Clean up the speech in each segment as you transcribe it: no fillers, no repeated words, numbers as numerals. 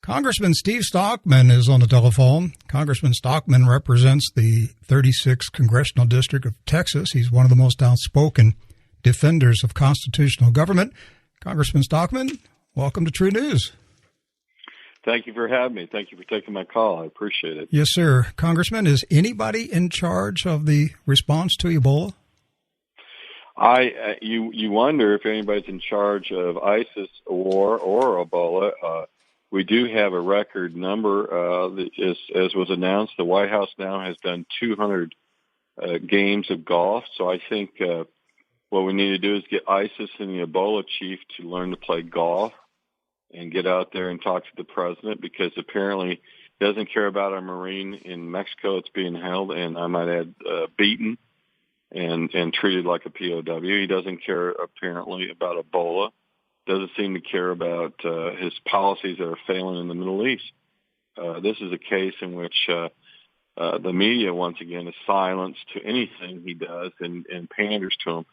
Congressman Steve Stockman is on the telephone. Congressman Stockman represents the 36th Congressional District of Texas. He's one of the most outspoken defenders of constitutional government. Congressman Stockman, welcome to True News. Thank you for having me. Thank you for taking my call. I appreciate it. Yes, sir. Congressman, is anybody in charge of the response to Ebola? You wonder if anybody's in charge of ISIS or Ebola. We do have a record number. As was announced, the White House now has done 200 games of golf. So I think what we need to do is get ISIS and the Ebola chief to learn to play golf and get out there and talk to the president, because apparently he doesn't care about a Marine in Mexico that's being held, and I might add beaten and treated like a POW. He doesn't care apparently about Ebola. Doesn't seem to care about his policies that are failing in the Middle East. This is a case in which the media, once again, is silenced to anything he does and panders to him.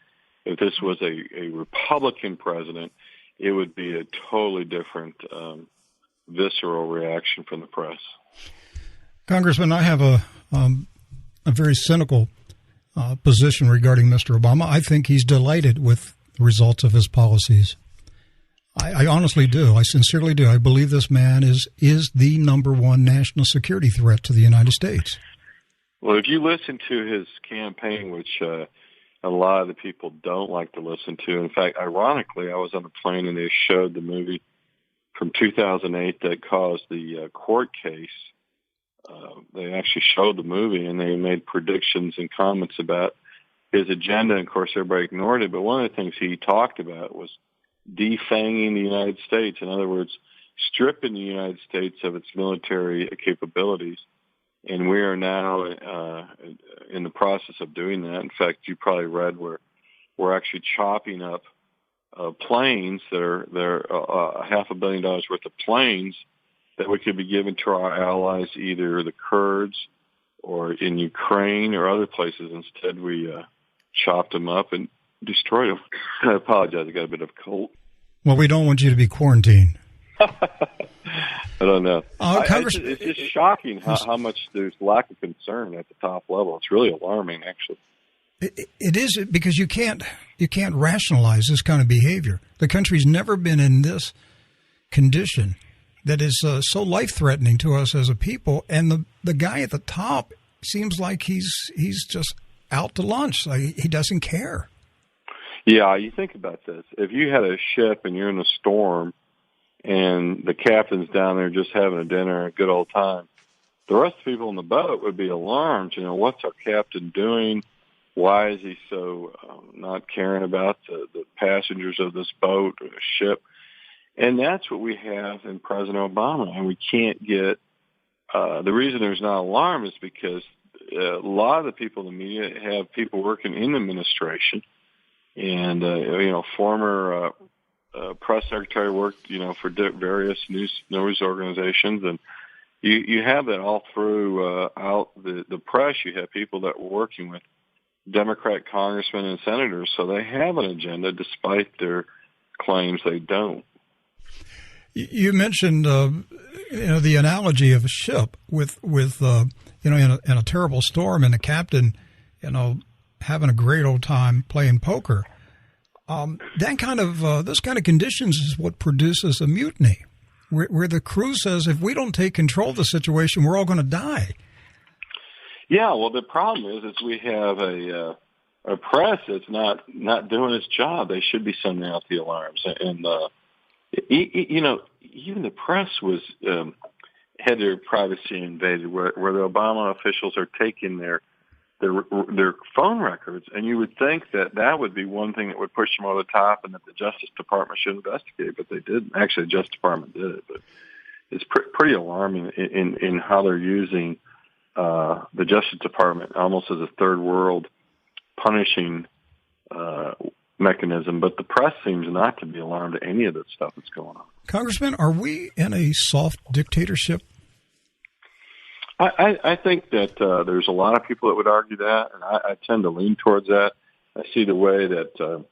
If this was a Republican president, it would be a totally different visceral reaction from the press. Congressman, I have a very cynical position regarding Mr. Obama. I think he's delighted with the results of his policies. I honestly do. I sincerely do. I believe this man is the number one national security threat to the United States. Well, if you listen to his campaign, which a lot of the people don't like to listen to. In fact, ironically, I was on a plane and they showed the movie from 2008 that caused the court case. They actually showed the movie and they made predictions and comments about his agenda. And of course, everybody ignored it. But one of the things he talked about was defanging the United States. In other words, stripping the United States of its military capabilities. And we are now in the process of doing that. In fact, you probably read where we're actually chopping up planes that are $500 million worth of planes that we could be giving to our allies, either the Kurds or in Ukraine or other places. Instead, we chopped them up and destroyed them. I apologize. I got a bit of a cold. Well, we don't want you to be quarantined. I don't know. It's just shocking how much there's lack of concern at the top level. It's really alarming, actually. It is, because you can't rationalize this kind of behavior. The country's never been in this condition that is so life-threatening to us as a people. And the guy at the top seems like he's just out to lunch. Like, he doesn't care. Yeah, you think about this. If you had a ship and you're in a storm and the captain's down there just having a dinner, a good old time, the rest of the people in the boat would be alarmed. You know, what's our captain doing? Why is he so not caring about the passengers of this boat or ship? And that's what we have in President Obama. And we can't get the reason there's not alarm is because a lot of the people in the media have people working in the administration. And, former press secretary worked, for various news organizations. And you have that all through out the press. You have people that were working with Democrat congressmen and senators. So they have an agenda despite their claims they don't. You mentioned, the analogy of a ship with in a terrible storm and the captain, having a great old time playing poker. This kind of conditions is what produces a mutiny, where the crew says, if we don't take control of the situation, we're all going to die. Yeah, well, the problem is we have a press that's not doing its job. They should be sending out the alarms, and even the press had their privacy invaded, where the Obama officials are taking their phone records, and you would think that would be one thing that would push them over the top, and that the Justice Department should investigate, but they didn't. Actually, the Justice Department did it, but it's pretty alarming in how they're using the Justice Department almost as a third world punishing mechanism. But the press seems not to be alarmed at any of that stuff that's going on. Congressman, are we in a soft dictatorship? I think that there's a lot of people that would argue that, and I tend to lean towards that. I see the way that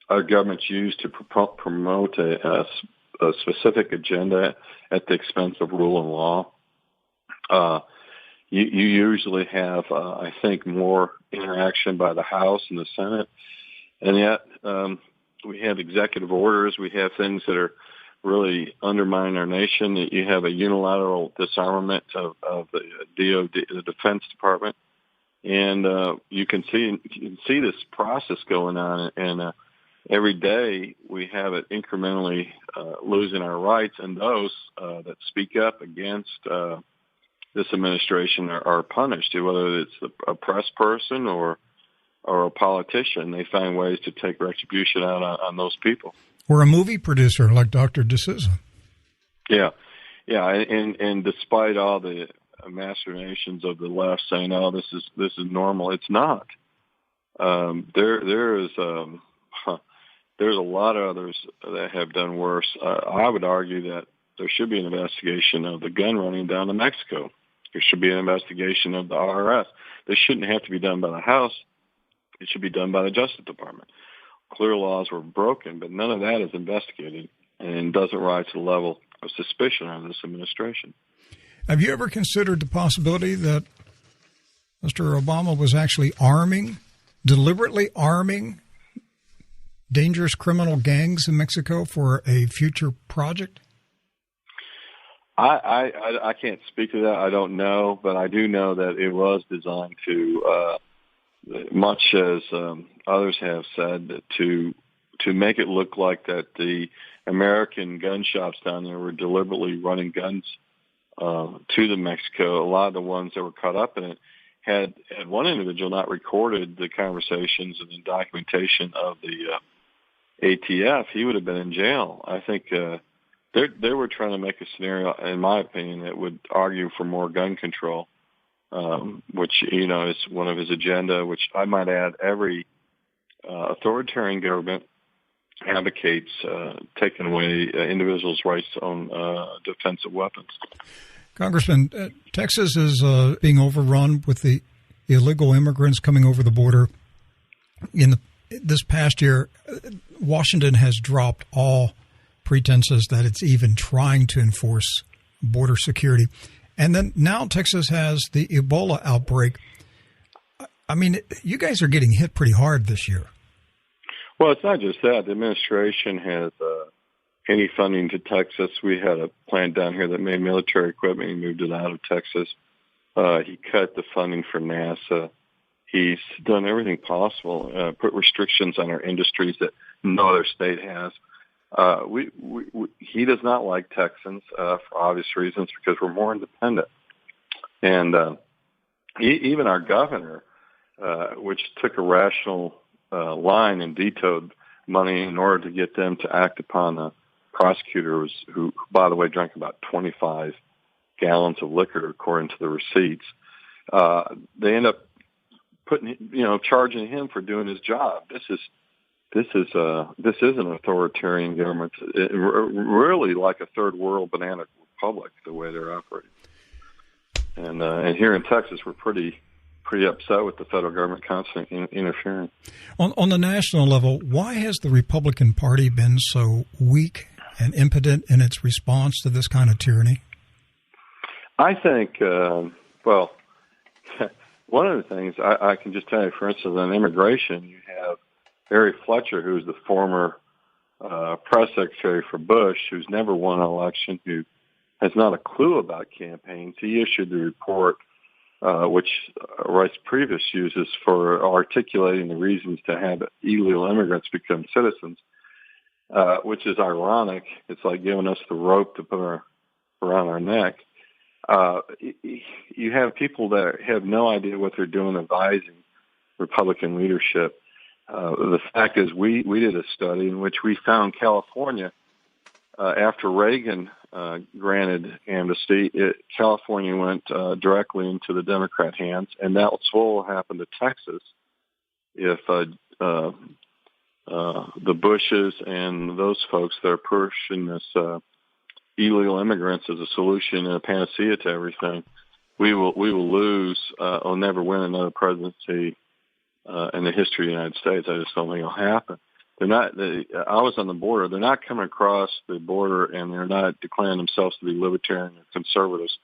our government's used to promote a a specific agenda at the expense of rule and law. You usually have, I think, more interaction by the House and the Senate, and yet we have executive orders. We have things that are really undermining our nation. You have a unilateral disarmament of the DoD, the Defense Department, and you can see this process going on. And every day we have it incrementally losing our rights, and those that speak up against this administration are punished, whether it's a press person or a politician. They find ways to take retribution out on those people. Or a movie producer like Dr. DeSouza. Yeah, and despite all the machinations of the left saying, "Oh, this is normal," it's not. There's a lot of others that have done worse. I would argue that there should be an investigation of the gun running down to Mexico. There should be an investigation of the IRS. This shouldn't have to be done by the House. It should be done by the Justice Department. Clear laws were broken, but none of that is investigated and doesn't rise to the level of suspicion of this administration. Have you ever considered the possibility that Mr. Obama was actually deliberately arming dangerous criminal gangs in Mexico for a future project? I can't speak to that. I don't know, but I do know that it was designed to, much as others have said, to make it look like that the American gun shops down there were deliberately running guns to the Mexico. A lot of the ones that were caught up in it had one individual not recorded the conversations and the documentation of the ATF, he would have been in jail. I think they were trying to make a scenario, in my opinion, that would argue for more gun control, which, is one of his agenda, which I might add every authoritarian government advocates taking away individuals' rights to own defensive weapons. Congressman, Texas is being overrun with the illegal immigrants coming over the border. This past year, Washington has dropped all pretenses that it's even trying to enforce border security. And then now Texas has the Ebola outbreak. I mean, you guys are getting hit pretty hard this year. Well, it's not just that. The administration has any funding to Texas. We had a plant down here that made military equipment. He moved it out of Texas. He cut the funding for NASA. He's done everything possible, put restrictions on our industries that no other state has. He does not like Texans for obvious reasons because we're more independent. And even our governor, which took a rational line and vetoed money in order to get them to act upon the prosecutors who, by the way, drank about 25 gallons of liquor according to the receipts. They end up charging him for doing his job. This is an authoritarian government, really like a third world banana republic, the way they're operating. And here in Texas, we're pretty upset with the federal government constantly interfering. On the national level, why has the Republican Party been so weak and impotent in its response to this kind of tyranny? I think, one of the things I can just tell you, for instance, on immigration, you have Barry Fletcher, who's the former press secretary for Bush, who's never won an election, who has not a clue about campaigns. He issued the report, which Rice Previous uses for articulating the reasons to have illegal immigrants become citizens, which is ironic. It's like giving us the rope to put around our neck. You have people that have no idea what they're doing advising Republican leadership. The fact is we did a study in which we found California, after Reagan granted amnesty, California went directly into the Democrat hands, and that's what will happen to Texas if the Bushes and those folks that are pushing this illegal immigrants as a solution and a panacea to everything, we will lose or never win another presidency in the history of the United States. I just don't think it'll happen. they're not. I was on the border. They're not coming across the border, and they're not declaring themselves to be libertarian or conservatives.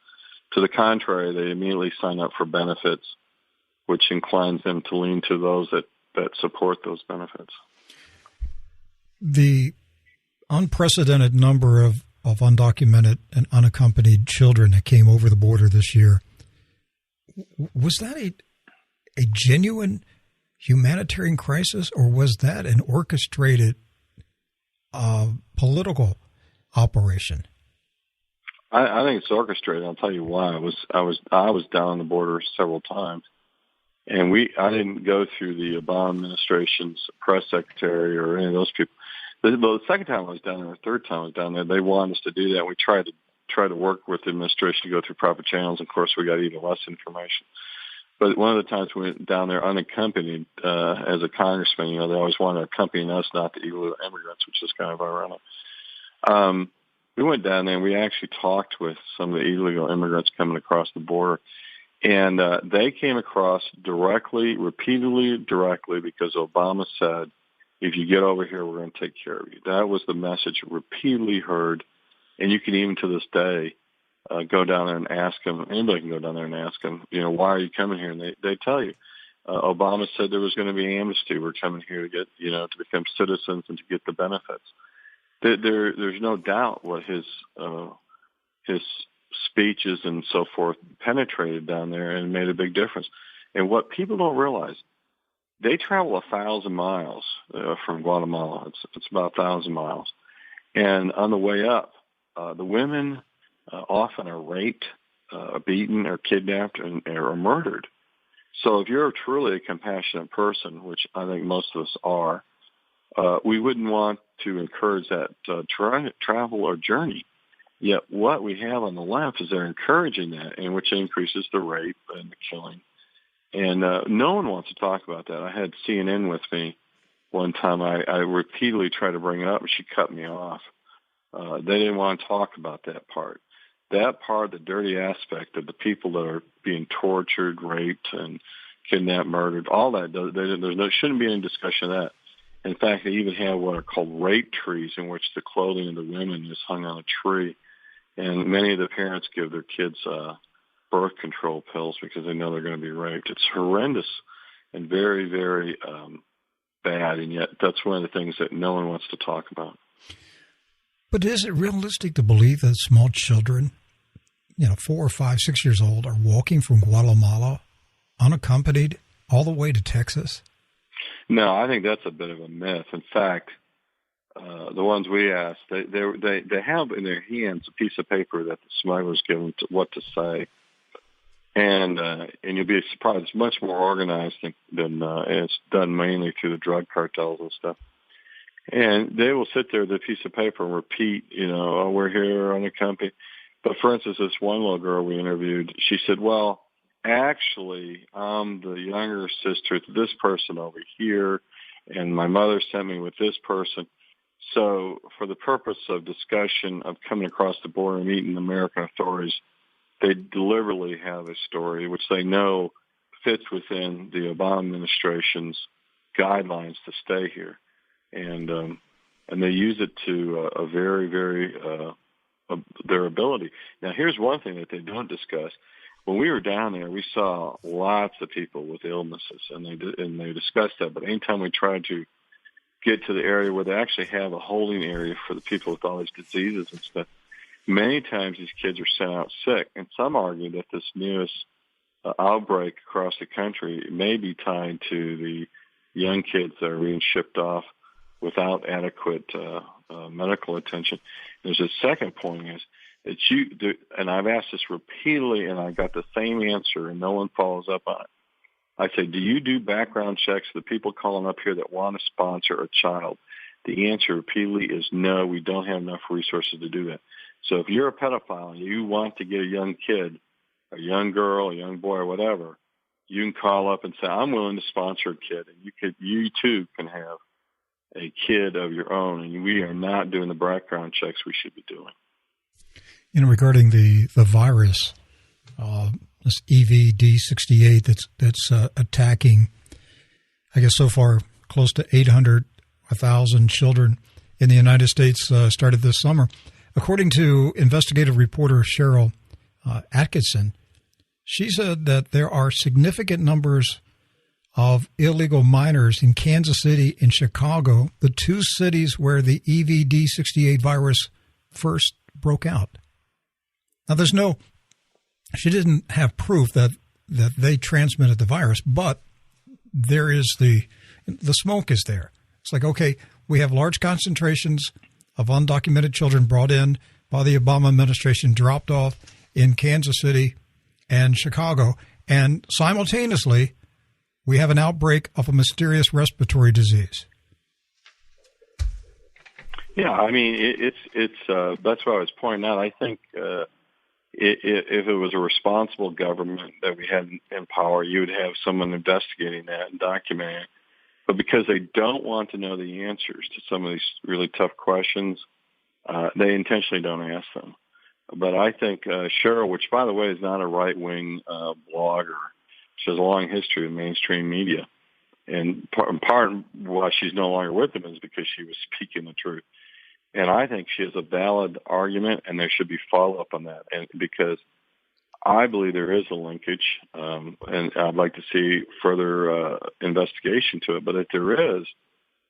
To the contrary, they immediately sign up for benefits, which inclines them to lean to those that support those benefits. The unprecedented number of undocumented and unaccompanied children that came over the border this year, was that a genuine humanitarian crisis, or was that an orchestrated political operation? I think it's orchestrated. I'll tell you why. I was down on the border several times, and I didn't go through the Obama administration's press secretary or any of those people. The second time I was down there, the third time I was down there, they wanted us to do that. We tried to work with the administration to go through proper channels. Of course, we got even less information. But one of the times we went down there unaccompanied as a congressman, they always wanted to accompany us, not the illegal immigrants, which is kind of ironic. We went down there and we actually talked with some of the illegal immigrants coming across the border. And they came across repeatedly directly, because Obama said, if you get over here, we're going to take care of you. That was the message repeatedly heard. And you can even to this day go down there and ask them. Anybody can go down there and ask them, why are you coming here? And they tell you. Obama said there was going to be amnesty. We're coming here to get, to become citizens and to get the benefits. There's no doubt what his speeches and so forth penetrated down there and made a big difference. And what people don't realize, they travel 1,000 miles from Guatemala. It's about 1,000 miles. And on the way up, the women often are raped, beaten, or kidnapped, or murdered. So if you're truly a compassionate person, which I think most of us are, we wouldn't want to encourage that travel or journey. Yet what we have on the left is they're encouraging that, and which increases the rape and the killing. And no one wants to talk about that. I had CNN with me one time. I repeatedly tried to bring it up, and she cut me off. They didn't want to talk about that part. That part, the dirty aspect of the people that are being tortured, raped, and kidnapped, murdered, all that, there shouldn't be any discussion of that. In fact, they even have what are called rape trees, in which the clothing of the women is hung on a tree. And many of the parents give their kids birth control pills because they know they're going to be raped. It's horrendous and very, very bad, and yet that's one of the things that no one wants to talk about. But is it realistic to believe that small children, 4 or 5, 6 years old, are walking from Guatemala unaccompanied all the way to Texas? No, I think that's a bit of a myth. In fact, the ones we asked, they have in their hands a piece of paper that the smugglers give them what to say, and you'll be surprised. It's much more organized than it's done mainly through the drug cartels and stuff. And they will sit there with a piece of paper and repeat, we're here unaccompanied. But for instance, this one little girl we interviewed, she said, well, actually, I'm the younger sister to this person over here, and my mother sent me with this person. So for the purpose of discussion of coming across the border and meeting American authorities, they deliberately have a story which they know fits within the Obama administration's guidelines to stay here. And they use it to a very, very their ability. Now, here's one thing that they don't discuss. When we were down there, we saw lots of people with illnesses, and they discussed that. But anytime we tried to get to the area where they actually have a holding area for the people with all these diseases and stuff, many times these kids are sent out sick. And some argue that this newest outbreak across the country may be tied to the young kids that are being shipped off without adequate medical attention. There's a second point is that and I've asked this repeatedly, and I got the same answer, and no one follows up on it. I say, do you do background checks for the people calling up here that want to sponsor a child? The answer repeatedly is no, we don't have enough resources to do that. So if you're a pedophile and you want to get a young kid, a young girl, a young boy, or whatever, you can call up and say, I'm willing to sponsor a kid, and you too can have a kid of your own, and we are not doing the background checks we should be doing. Regarding the virus, this EVD68 that's attacking, I guess so far close to 800 1,000 children in the United States started this summer. According to investigative reporter Cheryl Atkinson, she said that there are significant numbers of illegal minors in Kansas City and Chicago, the two cities where the EVD68 virus first broke out. Now, she didn't have proof that they transmitted the virus, but there is the smoke is there. It's like, okay, we have large concentrations of undocumented children brought in by the Obama administration, dropped off in Kansas City and Chicago, and simultaneously, we have an outbreak of a mysterious respiratory disease. Yeah, I mean, it's that's what I was pointing out. I think if it was a responsible government that we had in power, you would have someone investigating that and documenting it. But because they don't want to know the answers to some of these really tough questions, they intentionally don't ask them. But I think Cheryl, which, by the way, is not a right-wing blogger, she has a long history of mainstream media. And part why she's no longer with them is because she was speaking the truth. And I think she has a valid argument, and there should be follow-up on that. And because I believe there is a linkage, and I'd like to see further investigation to it. But if there is,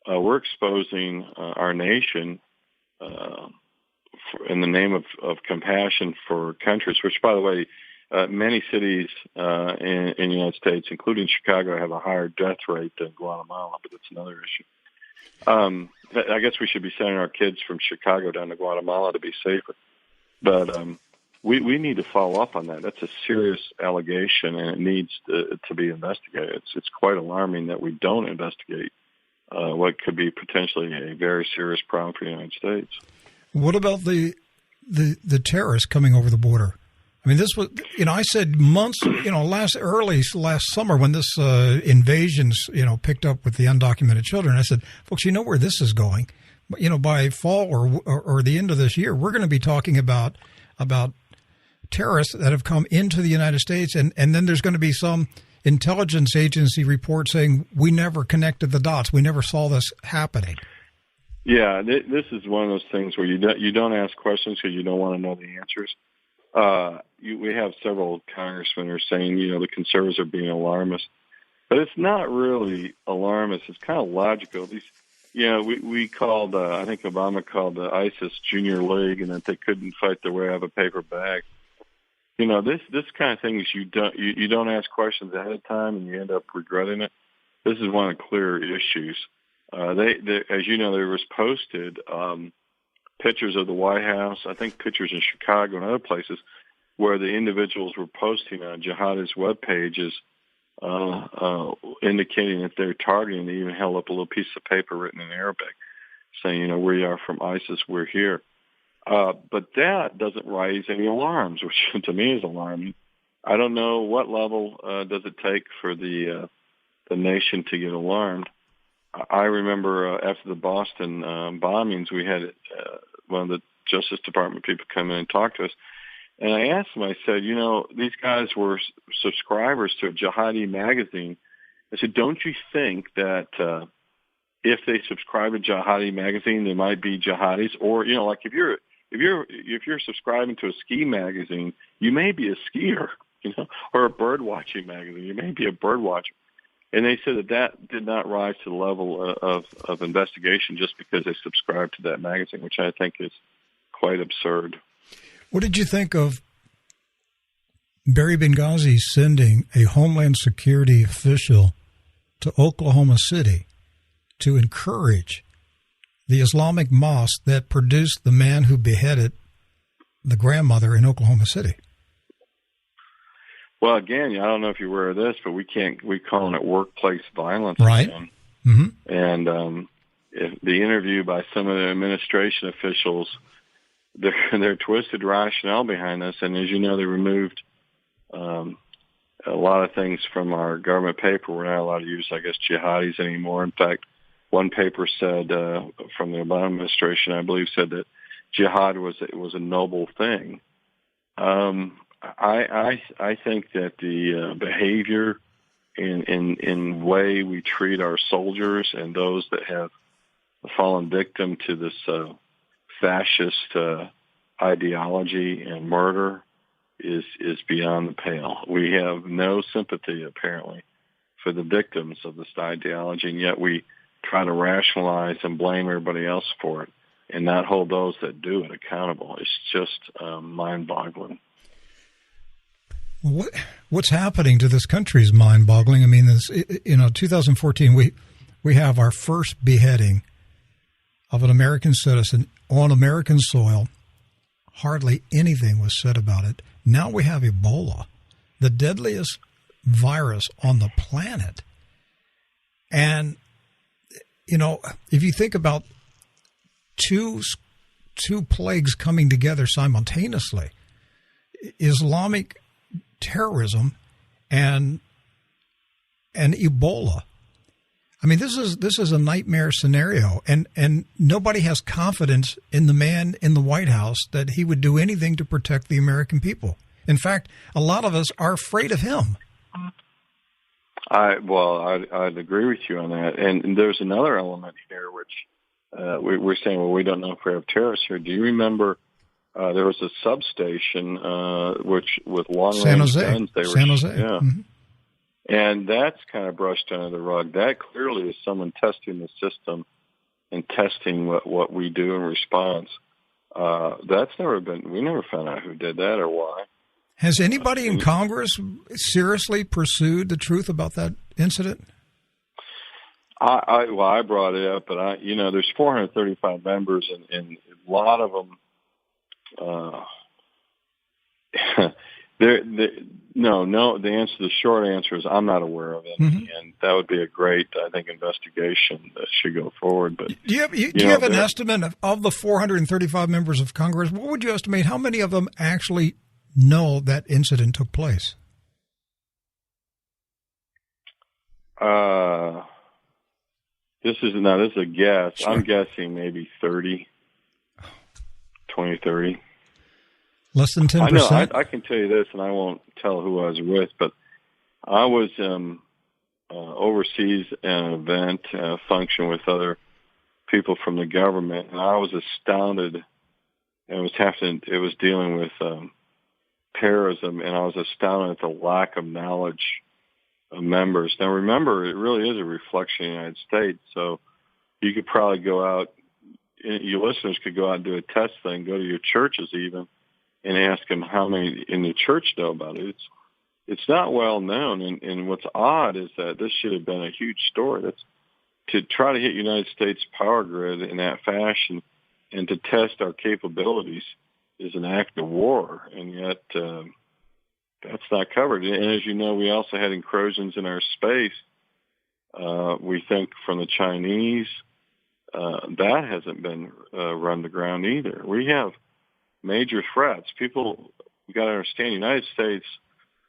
we're exposing our nation in the name of compassion for countries, which, by the way, many cities in the United States, including Chicago, have a higher death rate than Guatemala, but that's another issue. I guess we should be sending our kids from Chicago down to Guatemala to be safer. But we need to follow up on that. That's a serious allegation, and it needs to be investigated. It's quite alarming that we don't investigate what could be potentially a very serious problem for the United States. What about the terrorists coming over the border? I mean, this was, I said months, last summer when this invasions, picked up with the undocumented children, I said, folks, you know where this is going. By fall or the end of this year, we're going to be talking about terrorists that have come into the United States, and then there's going to be some intelligence agency report saying we never connected the dots. We never saw this happening. Yeah, this is one of those things where you don't ask questions because you don't want to know the answers. We have several congressmen who are saying, the conservatives are being alarmist. But it's not really alarmist. It's kind of logical. These, we called, I think Obama called the ISIS Junior League, and that they couldn't fight their way out of a paper bag. This kind of thing is you don't ask questions ahead of time, and you end up regretting it. This is one of the clear issues. They as you know, there was posted pictures of the White House, I think pictures in Chicago and other places, where the individuals were posting on jihadist web pages indicating that they're targeting. They even held up a little piece of paper written in Arabic saying, we are from ISIS, we're here. But that doesn't raise any alarms, which to me is alarming. I don't know what level does it take for the nation to get alarmed. I remember after the Boston bombings, we had one of the Justice Department people come in and talk to us. And I asked them, I said, these guys were subscribers to a jihadi magazine. I said, don't you think that if they subscribe to jihadi magazine, they might be jihadis? Or, like if you're subscribing to a ski magazine, you may be a skier, or a bird watching magazine. You may be a bird watcher. And they said that did not rise to the level of investigation just because they subscribed to that magazine, which I think is quite absurd. What did you think of Barry Benghazi sending a Homeland Security official to Oklahoma City to encourage the Islamic mosque that produced the man who beheaded the grandmother in Oklahoma City? Well, again, I don't know if you're aware of this, but we're calling it workplace violence. Right. Again. Mm-hmm. And the interview by some of the administration officials, their twisted rationale behind this, and as you know, they removed a lot of things from our government paper. We're not allowed to use, I guess, jihadis anymore. In fact, one paper said from the Obama administration, I believe, said that jihad was a noble thing. I think that the behavior in way we treat our soldiers and those that have fallen victim to this fascist ideology and murder is beyond the pale. We have no sympathy, apparently, for the victims of this ideology, and yet we try to rationalize and blame everybody else for it and not hold those that do it accountable. It's just mind-boggling. What's happening to this country is mind-boggling. I mean, 2014, we have our first beheading of an American citizen on American soil. Hardly anything was said about it. Now we have Ebola, the deadliest virus on the planet. And, if you think about two plagues coming together simultaneously, Islamic terrorism and Ebola. I mean, this is a nightmare scenario, and nobody has confidence in the man in the White House that he would do anything to protect the American people. In fact, a lot of us are afraid of him. I'd agree with you on that. And there's another element here, which we're saying, well, we don't know if we have terrorists here. Do you remember there was a substation which with long-range guns? San Jose. Yeah. Mm-hmm. And that's kind of brushed under the rug. That clearly is someone testing the system and testing what we do in response. That's never been, we never found out who did that or why. Has anybody in Congress seriously pursued the truth about that incident? I brought it up, but there's 435 members, and a lot of them, the short answer is I'm not aware of it, and that would be a great, I think, investigation that should go forward. But do you have an estimate of the 435 members of Congress? What would you estimate? How many of them actually know that incident took place? This is a guess. Sure. I'm guessing maybe 30. Less than 10%? I know. I can tell you this, and I won't tell who I was with, but I was overseas at an event, function with other people from the government, and I was astounded. It was dealing with terrorism, and I was astounded at the lack of knowledge of members. Now, remember, it really is a reflection of the United States, so you could probably go out, your listeners could go out and do a test thing, go to your churches even, and ask them how many in the church know about it. It's not well known, and what's odd is that this should have been a huge story. That's to try to hit United States power grid in that fashion and to test our capabilities is an act of war, and yet that's not covered. And as you know, we also had incursions in our space. We think from the Chinese, that hasn't been run to ground either. We have major threats. People, you got to understand, the United States,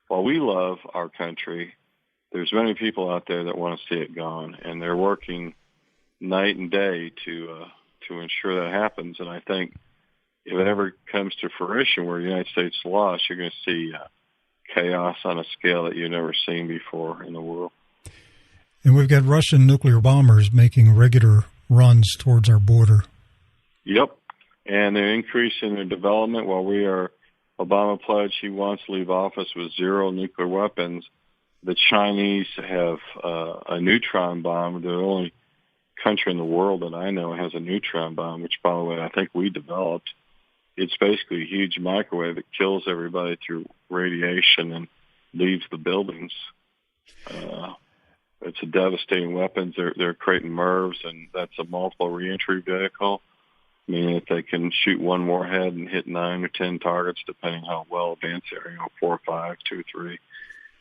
while we love our country, there's many people out there that want to see it gone, and they're working night and day to ensure that happens. And I think if it ever comes to fruition where the United States lost, you're going to see chaos on a scale that you've never seen before in the world. And we've got Russian nuclear bombers making regular runs towards our border. Yep. And they're increasing their development. While Obama pledged he wants to leave office with zero nuclear weapons, the Chinese have a neutron bomb. They're the only country in the world that I know has a neutron bomb, which, by the way, I think we developed. It's basically a huge microwave that kills everybody through radiation and leaves the buildings. It's a devastating weapon. They're creating MIRVs, and that's a multiple reentry vehicle, meaning that they can shoot one warhead and hit 9 or 10 targets, depending how well advanced they are, 4 or 5, 2 or 3.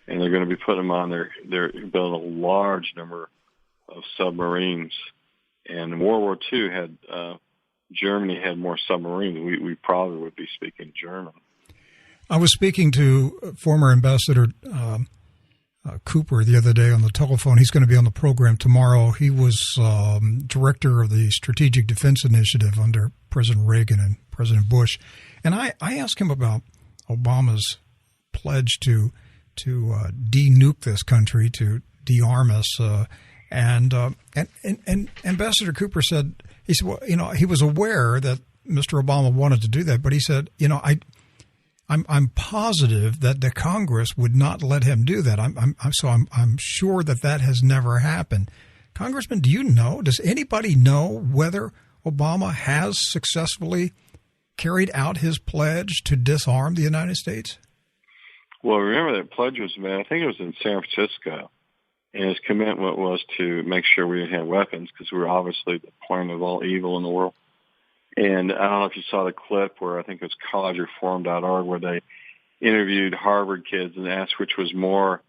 And they're going to be putting them on they're building a large number of submarines. And in World War II, Germany had more submarines. We probably would be speaking German. I was speaking to former Ambassador Cooper the other day on the telephone. He's going to be on the program tomorrow. He was director of the Strategic Defense Initiative under President Reagan and President Bush. And I asked him about Obama's pledge to de-nuke this country, to de-arm us. And Ambassador Cooper said, he said, well, he was aware that Mr. Obama wanted to do that, but he said, I'm positive that the Congress would not let him do that. I'm sure that has never happened. Congressman, does anybody know whether Obama has successfully carried out his pledge to disarm the United States? Well, remember that pledge was made, I think it was in San Francisco, and his commitment was to make sure we didn't have weapons because we were obviously the point of all evil in the world. And I don't know if you saw the clip where I think it was collegereform.org where they interviewed Harvard kids and asked which was more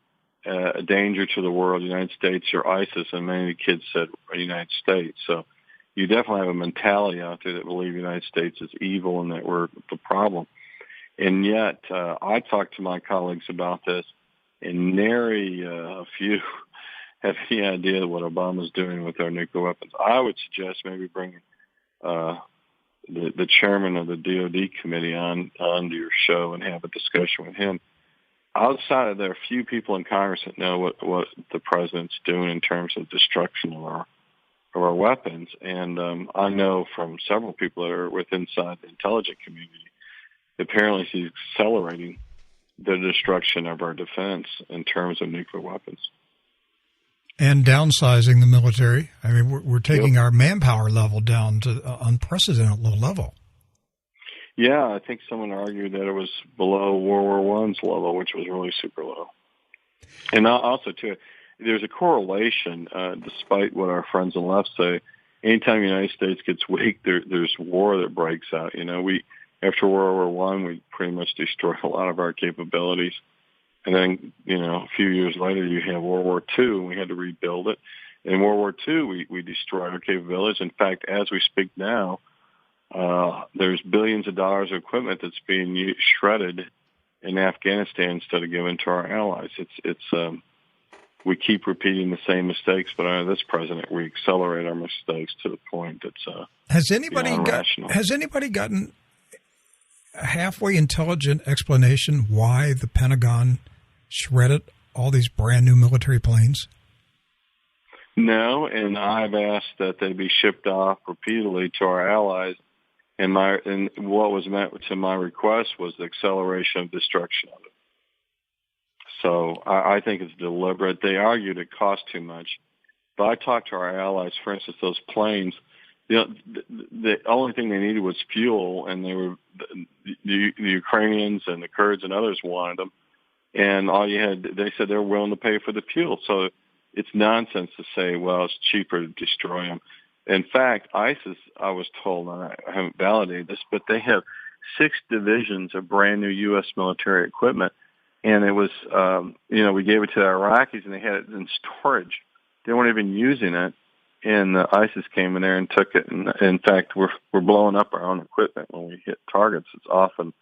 a danger to the world, the United States or ISIS, and many of the kids said the United States. So you definitely have a mentality out there that believe the United States is evil and that we're the problem. And yet I talked to my colleagues about this, and nary a few have any idea what Obama's doing with our nuclear weapons. I would suggest maybe bringing the chairman of the DOD committee onto your show and have a discussion with him. Outside of there, are a few people in Congress that know what the president's doing in terms of destruction of our weapons. And I know from several people that are inside the intelligence community, apparently he's accelerating the destruction of our defense in terms of nuclear weapons. And downsizing the military. I mean, we're taking our manpower level down to unprecedented low level. Yeah, I think someone argued that it was below World War I's level, which was really super low. And also, too, there's a correlation, despite what our friends on the left say. Anytime the United States gets weak, there's war that breaks out. After World War I, we pretty much destroyed a lot of our capabilities. And then, a few years later, you have World War II, and we had to rebuild it. In World War II, we destroyed our capabilities. In fact, as we speak now, there's billions of dollars of equipment that's being shredded in Afghanistan instead of given to our allies. We keep repeating the same mistakes, but under this president, we accelerate our mistakes to the point that's Has anybody gotten a halfway intelligent explanation why the Pentagon shredded all these brand new military planes? No, and I've asked that they be shipped off repeatedly to our allies. And what was met to my request was the acceleration of destruction of it. So I think it's deliberate. They argued it cost too much. But I talked to our allies, for instance, those planes, the only thing they needed was fuel, and the Ukrainians and the Kurds and others wanted them. And they said they're willing to pay for the fuel. So it's nonsense to say, well, it's cheaper to destroy them. In fact, ISIS, I was told, and I haven't validated this, but they have 6 divisions of brand new U.S. military equipment. And it was, we gave it to the Iraqis, and they had it in storage. They weren't even using it. And ISIS came in there and took it. And in fact, we're blowing up our own equipment when we hit targets. It's often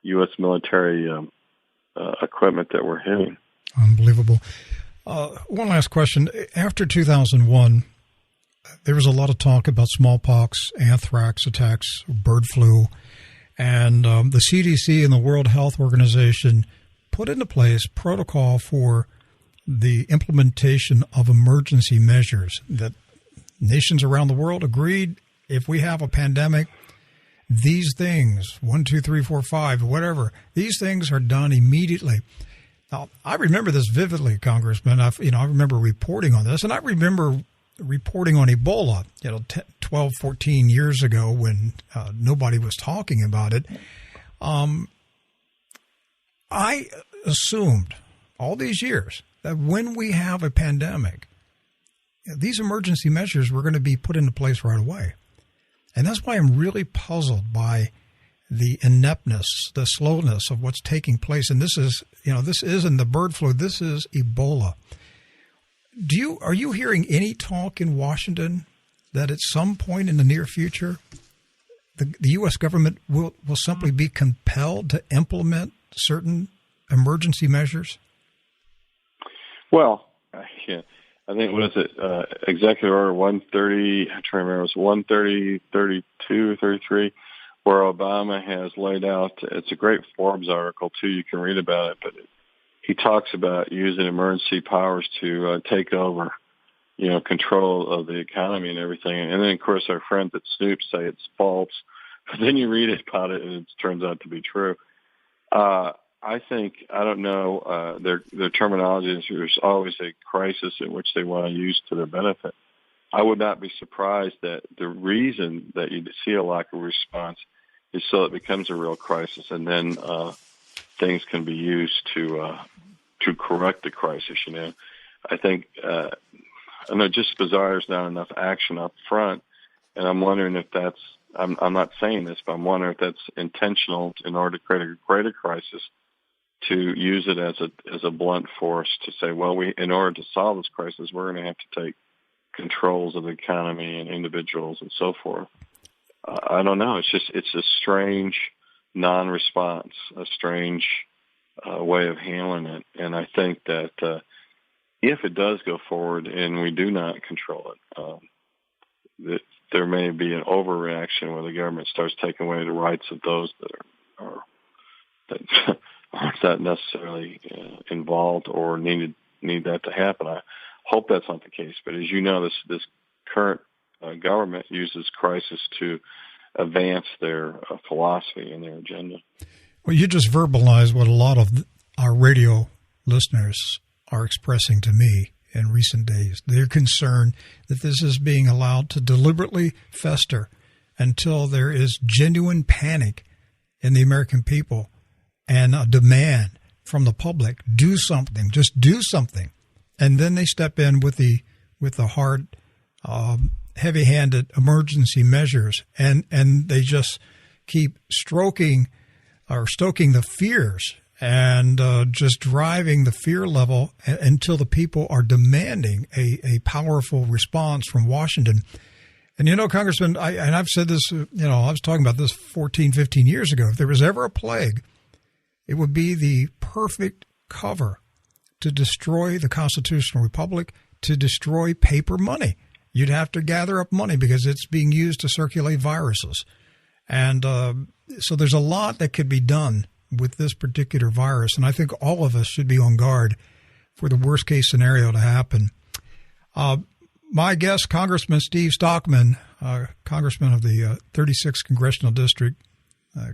U.S. military equipment that we're hitting. Unbelievable. One last question. After 2001, there was a lot of talk about smallpox, anthrax attacks, bird flu, and the CDC and the World Health Organization put into place protocol for the implementation of emergency measures that nations around the world agreed if we have a pandemic, these things, 1, 2, 3, 4, 5, whatever, these things are done immediately. Now, I remember this vividly, Congressman. I remember reporting on this, and I remember reporting on Ebola, 12, 14 years ago when nobody was talking about it. I assumed all these years that when we have a pandemic, these emergency measures were going to be put into place right away. And that's why I'm really puzzled by the ineptness, the slowness of what's taking place. And this isn't the bird flu. This is Ebola. Are you hearing any talk in Washington that at some point in the near future, the U.S. government will simply be compelled to implement certain emergency measures? Well, yeah. I think, what is it, Executive Order 130, I'm trying to remember, it was 130, 32, 33, where Obama has laid out, it's a great Forbes article, too, you can read about it, but he talks about using emergency powers to take over control of the economy and everything. And then, of course, our friends at Snoop say it's false. But then you read about it, and it turns out to be true. I think, I don't know, their terminology is there's always a crisis in which they want to use to their benefit. I would not be surprised that the reason that you see a lack of response is so it becomes a real crisis, and then things can be used to correct the crisis. I think I know just bizarre. There's not enough action up front, and I'm wondering if that's. I'm not saying this, but I'm wondering if that's intentional in order to create a greater crisis, to use it as a blunt force to say, well, in order to solve this crisis, we're going to have to take controls of the economy and individuals and so forth. I don't know. It's a strange non-response, a strange way of handling it. And I think that if it does go forward and we do not control it, that there may be an overreaction where the government starts taking away the rights of those that aren't that necessarily involved or need that to happen. I hope that's not the case. But as you know, this current government uses crisis to advance their philosophy and their agenda. Well, you just verbalized what a lot of our radio listeners are expressing to me in recent days. They're concerned that this is being allowed to deliberately fester until there is genuine panic in the American people and a demand from the public, do something, just do something. And then they step in with the hard, heavy-handed emergency measures, and they just keep stoking the fears and just driving the fear level until the people are demanding a powerful response from Washington. And, Congressman, I've said this, I was talking about this 14, 15 years ago. If there was ever a plague, it would be the perfect cover to destroy the constitutional republic, to destroy paper money. You'd have to gather up money because it's being used to circulate viruses. And so there's a lot that could be done with this particular virus, and I think all of us should be on guard for the worst-case scenario to happen. My guest, Congressman Steve Stockman, Congressman of the 36th Congressional District,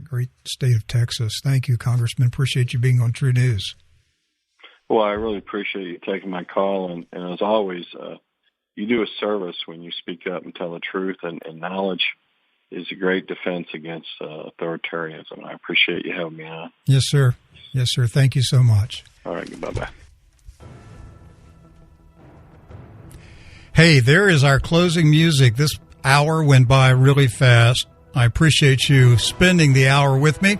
great state of Texas. Thank you, Congressman. Appreciate you being on True News. Well, I really appreciate you taking my call, and as always, you do a service when you speak up and tell the truth, and knowledge is a great defense against authoritarianism. I appreciate you having me on. Yes, sir. Yes, sir. Thank you so much. All right. Bye-bye. Hey, there is our closing music. This hour went by really fast. I appreciate you spending the hour with me.